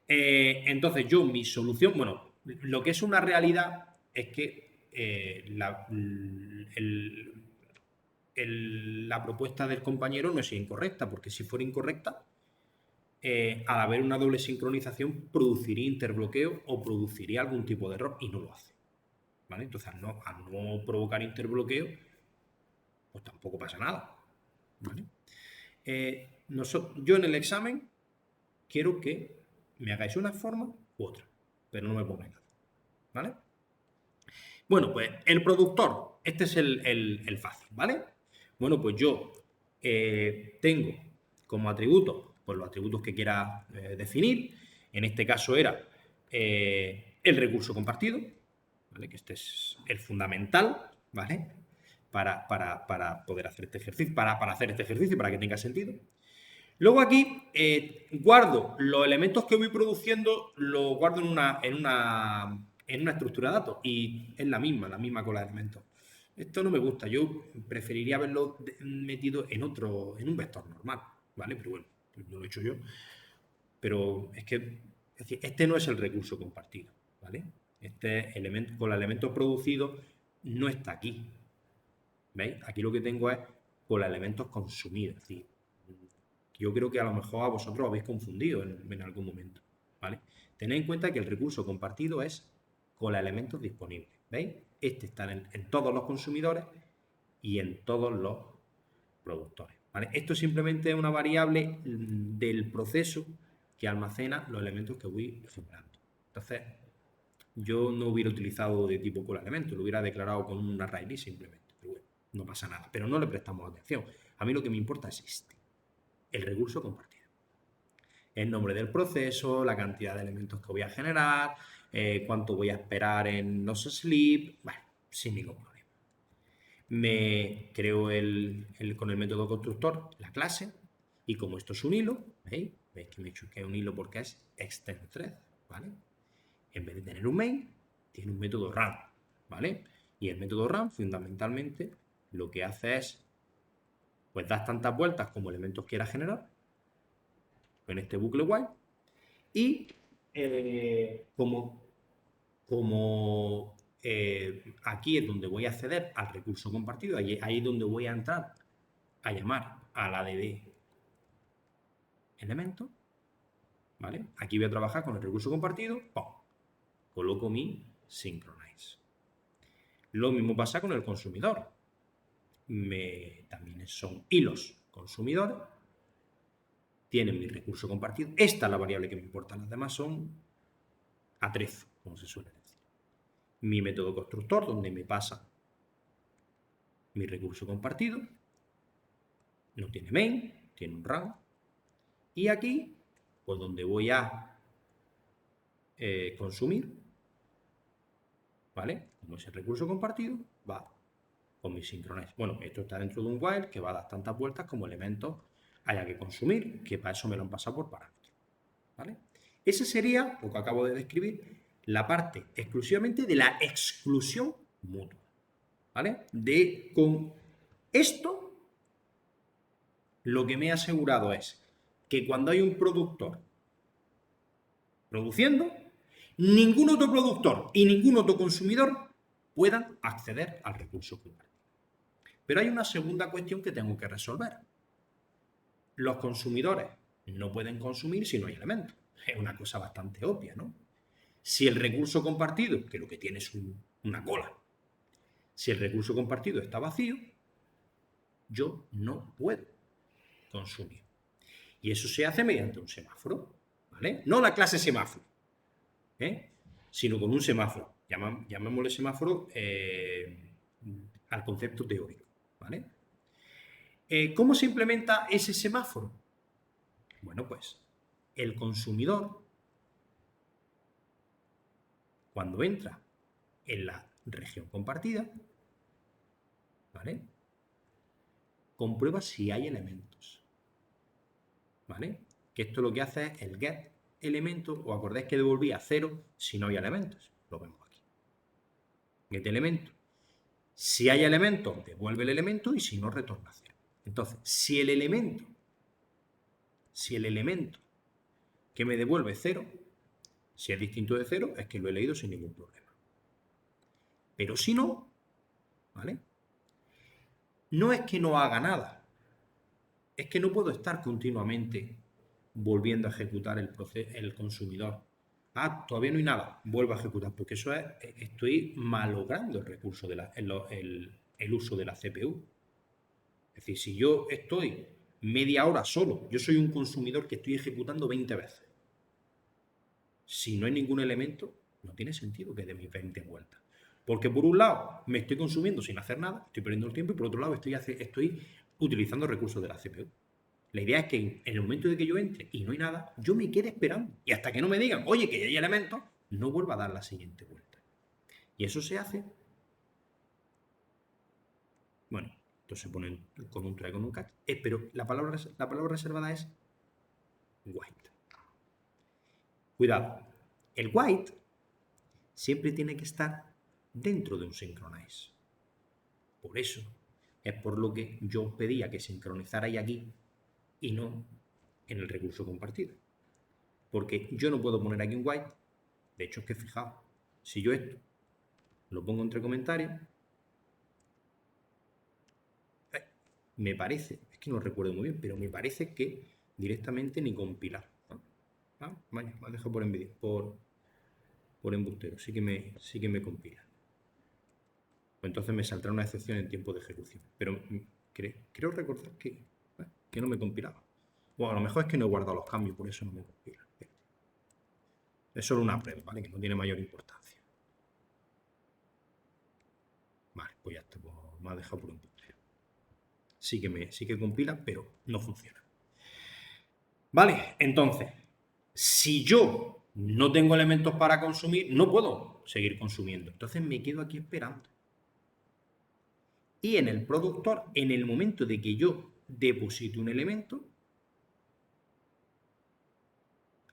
Entonces, mi solución, bueno, lo que es una realidad es que la propuesta del compañero no es incorrecta, porque si fuera incorrecta, al haber una doble sincronización, produciría interbloqueo o produciría algún tipo de error y no lo hace. ¿Vale? Entonces, al no provocar interbloqueo, pues tampoco pasa nada. ¿Vale? Yo en el examen quiero que me hagáis una forma u otra, pero no me pongáis nada. ¿Vale? Bueno, pues el productor, este es el fácil, ¿vale? Bueno, pues yo tengo como atributos, pues los atributos que quiera definir. En este caso era el recurso compartido, ¿vale? Que este es el fundamental, ¿vale? Para poder hacer este ejercicio, para hacer este ejercicio, para que tenga sentido. Luego aquí guardo los elementos que voy produciendo, los guardo en una estructura de datos y es la misma cola de elementos. Esto no me gusta, yo preferiría haberlo metido en un vector normal, ¿vale? Pero bueno, pues no lo he hecho yo. Pero es decir, este no es el recurso compartido, ¿vale? Este elemento, con los elementos producidos no está aquí. ¿Veis? Aquí lo que tengo es con los elementos consumidos, es decir, yo creo que a lo mejor a vosotros os habéis confundido en algún momento, ¿vale? Tened en cuenta que el recurso compartido es con los elementos disponibles, ¿veis? Este está en todos los consumidores y en todos los productores, ¿vale? Esto simplemente es una variable del proceso que almacena los elementos que voy generando. Entonces, yo no hubiera utilizado de tipo call elemento, lo hubiera declarado con un array list simplemente. Pero bueno, no pasa nada. Pero no le prestamos atención. A mí lo que me importa es este, el recurso compartido. El nombre del proceso, la cantidad de elementos que voy a generar, cuánto voy a esperar en los sleep, bueno, sin ningún problema. Me creo con el método constructor la clase y como esto es un hilo, ¿veis? ¿Veis que me he hecho que es un hilo porque es extend thread, ¿vale? En vez de tener un main, tiene un método run, ¿vale? Y el método run fundamentalmente lo que hace es, pues das tantas vueltas como elementos quieras generar en este bucle while y aquí es donde voy a acceder al recurso compartido, ahí es donde voy a entrar a llamar a la de elemento, ¿vale? Aquí voy a trabajar con el recurso compartido, ¡pum! Coloco mi synchronize. Lo mismo pasa con el consumidor. También son hilos consumidores, tienen mi recurso compartido. Esta es la variable que me importa, las demás son atrezo, como se suele decir. Mi método constructor, donde me pasa mi recurso compartido, no tiene main, tiene un run. Y aquí, pues donde voy a consumir, ¿vale? Como es el recurso compartido, va con mi synchronize. Bueno, esto está dentro de un while que va a dar tantas vueltas como elementos haya que consumir, que para eso me lo han pasado por parámetro, ¿vale? Ese sería, lo que acabo de describir, la parte exclusivamente de la exclusión mutua, ¿vale? Con esto, lo que me he asegurado es que cuando hay un productor produciendo, ningún otro productor y ningún otro consumidor puedan acceder al recurso compartido. Pero hay una segunda cuestión que tengo que resolver. Los consumidores no pueden consumir si no hay elementos. Es una cosa bastante obvia, ¿no? Si el recurso compartido, que lo que tiene es una cola, si el recurso compartido está vacío, yo no puedo consumir. Y eso se hace mediante un semáforo, ¿vale? No la clase semáforo, sino con un semáforo. Llamémosle semáforo al concepto teórico, ¿vale? ¿Cómo se implementa ese semáforo? Bueno, pues el consumidor, cuando entra en la región compartida, ¿vale? Comprueba si hay elementos, ¿vale? Que esto lo que hace es el get elemento, o acordáis que devolvía 0 si no hay elementos. Lo vemos aquí. Get elemento. Si hay elementos, devuelve el elemento y si no, retorna 0. Entonces, si el elemento que me devuelve 0, si es distinto de 0, es que lo he leído sin ningún problema. Pero si no, ¿vale? No es que no haga nada, es que no puedo estar continuamente volviendo a ejecutar el consumidor. Ah, todavía no hay nada, vuelvo a ejecutar, porque eso es, estoy malogrando el recurso, el uso de la CPU. Es decir, si yo estoy media hora solo, yo soy un consumidor que estoy ejecutando 20 veces. Si no hay ningún elemento, no tiene sentido que dé mis 20 vueltas. Porque por un lado me estoy consumiendo sin hacer nada, estoy perdiendo el tiempo, y por otro lado estoy utilizando recursos de la CPU. La idea es que en el momento de que yo entre y no hay nada, yo me quede esperando. Y hasta que no me digan, oye, que ya hay elementos, no vuelva a dar la siguiente vuelta. Y eso se hace. Bueno, entonces se pone con un try, con un catch. Pero la palabra reservada es white. Cuidado. El white siempre tiene que estar dentro de un synchronize. Por eso es por lo que yo pedía que sincronizarais aquí y no en el recurso compartido. Porque yo no puedo poner aquí un white. De hecho, es que fijaos, si yo esto lo pongo entre comentarios, me parece, es que no recuerdo muy bien, pero me parece que directamente ni compilar. Vaya, me ha dejado por embustero, sí que me compila. Entonces me saldrá una excepción en tiempo de ejecución. Pero creo recordar que que no me compilaba. Bueno, a lo mejor es que no he guardado los cambios, por eso no me compila. Es solo una prueba, ¿vale? Que no tiene mayor importancia. Vale, pues ya está, pues me ha dejado por un puntero. Sí que compila, pero no funciona. Vale, entonces, si yo no tengo elementos para consumir, no puedo seguir consumiendo. Entonces me quedo aquí esperando. Y en el productor, en el momento de que yo deposite un elemento,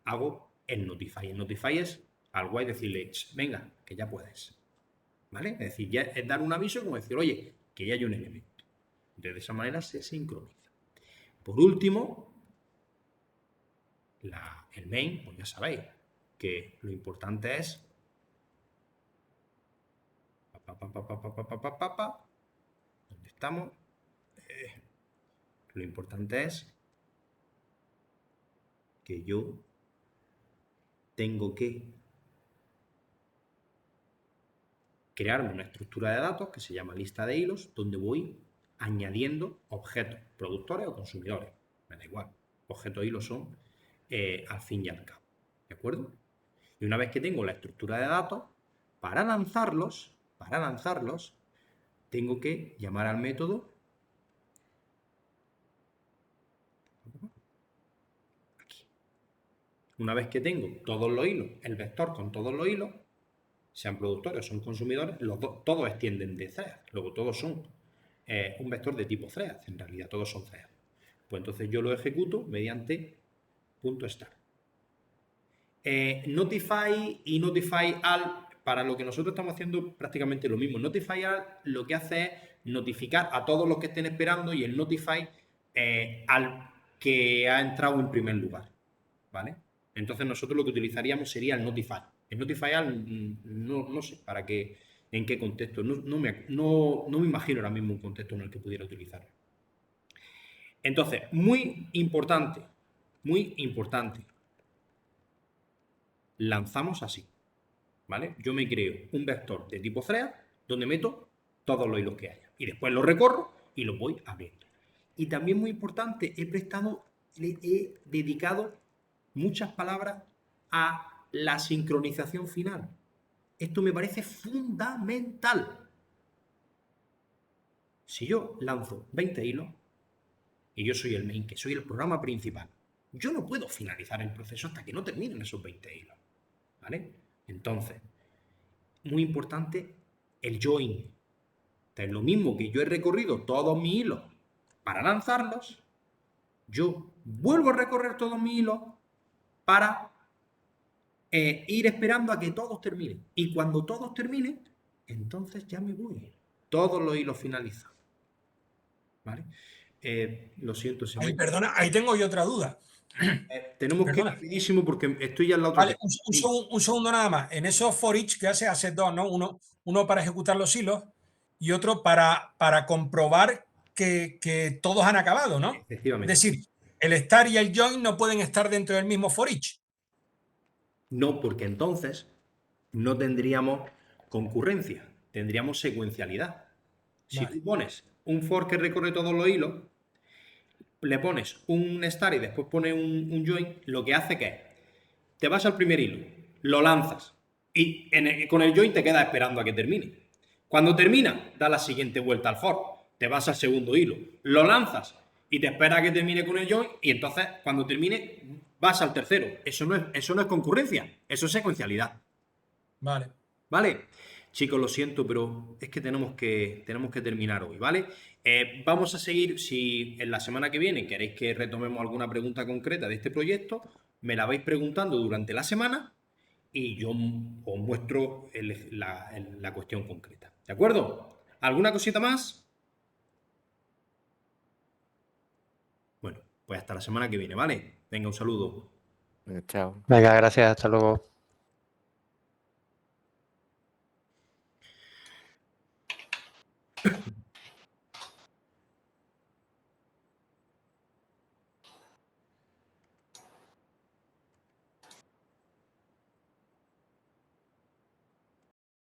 hago el notify. El notify es algo y decirle, venga, que ya puedes. ¿Vale? Es decir, ya es dar un aviso como decir, oye, que ya hay un elemento. De esa manera se sincroniza. Por último, el main, pues ya sabéis que lo importante es ¿dónde estamos? Lo importante es que yo tengo que crearme una estructura de datos que se llama lista de hilos, donde voy añadiendo objetos, productores o consumidores. Me da igual. Objetos hilos son al fin y al cabo. ¿De acuerdo? Y una vez que tengo la estructura de datos, para lanzarlos, tengo que llamar al método aquí. Una vez que tengo todos los hilos, el vector con todos los hilos, sean productores o son consumidores, todos extienden de thread. Luego todos son un vector de tipo thread, en realidad todos son thread. Pues entonces yo lo ejecuto mediante .start. Notify y notify all, para lo que nosotros estamos haciendo prácticamente lo mismo. Notify all lo que hace es notificar a todos los que estén esperando y el notify al que ha entrado en primer lugar. ¿Vale? Entonces nosotros lo que utilizaríamos sería el notify. El notify all no sé para qué, en qué contexto. No me imagino ahora mismo un contexto en el que pudiera utilizarlo. Entonces, muy importante, lanzamos así, ¿vale? Yo me creo un vector de tipo thread donde meto todos los hilos que haya y después lo recorro y lo voy abriendo. Y también muy importante, he dedicado muchas palabras a la sincronización final. Esto me parece fundamental. Si yo lanzo 20 hilos y yo soy el main, que soy el programa principal, yo no puedo finalizar el proceso hasta que no terminen esos 20 hilos. ¿Vale? Entonces, muy importante el join. Es lo mismo que yo he recorrido todos mis hilos para lanzarlos, yo vuelvo a recorrer todos mis hilos para ir esperando a que todos terminen. Y cuando todos terminen, entonces ya me voy. Todos los hilos finalizan. ¿Vale? Lo siento, se me... Ahí, perdona, ahí tengo yo otra duda. tenemos que ir Perdona. rapidísimo porque estoy ya en la otra. Vale, un segundo nada más. En esos for each que hace dos, ¿no? Uno para ejecutar los hilos y otro para comprobar que todos han acabado, ¿no? Es Efectivamente. decir, el start y el join no pueden estar dentro del mismo for each. No, porque entonces no tendríamos concurrencia, tendríamos secuencialidad. Si Vale. tú pones un for que recorre todos los hilos, le pones un start y después pones un join, lo que hace que es, te vas al primer hilo, lo lanzas y con el join te quedas esperando a que termine. Cuando termina, da la siguiente vuelta al for, te vas al segundo hilo, lo lanzas y te esperas a que termine con el join y entonces cuando termine vas al tercero. Eso no es concurrencia, eso es secuencialidad. Vale. ¿Vale? Chicos, lo siento, pero es que tenemos que terminar hoy, ¿vale? Vamos a seguir, si en la semana que viene queréis que retomemos alguna pregunta concreta de este proyecto, me la vais preguntando durante la semana y yo os muestro la cuestión concreta. ¿De acuerdo? ¿Alguna cosita más? Bueno, pues hasta la semana que viene, ¿vale? Venga, un saludo. Chao. Venga, gracias, hasta luego.